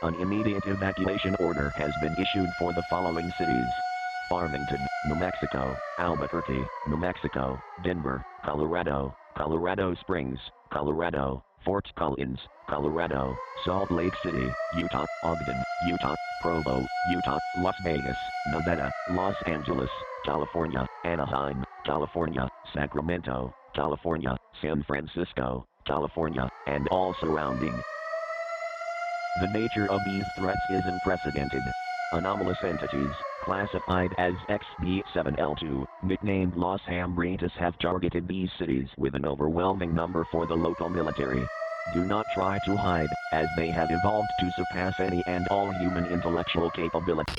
An immediate evacuation order has been issued for the following cities: Farmington, New Mexico; Albuquerque, New Mexico; Denver, Colorado; Colorado Springs, Colorado; Fort Collins, Colorado; Salt Lake City, Utah; Ogden, Utah; Provo, Utah; Las Vegas, Nevada; Los Angeles, California; Anaheim, California; Sacramento, California; San Francisco, California, and all surrounding. The nature of these threats is unprecedented. Anomalous entities, classified as XB7L2, nicknamed Los Hambrientos, have targeted these cities with an overwhelming number for the local military. Do not try to hide, as they have evolved to surpass any and all human intellectual capability.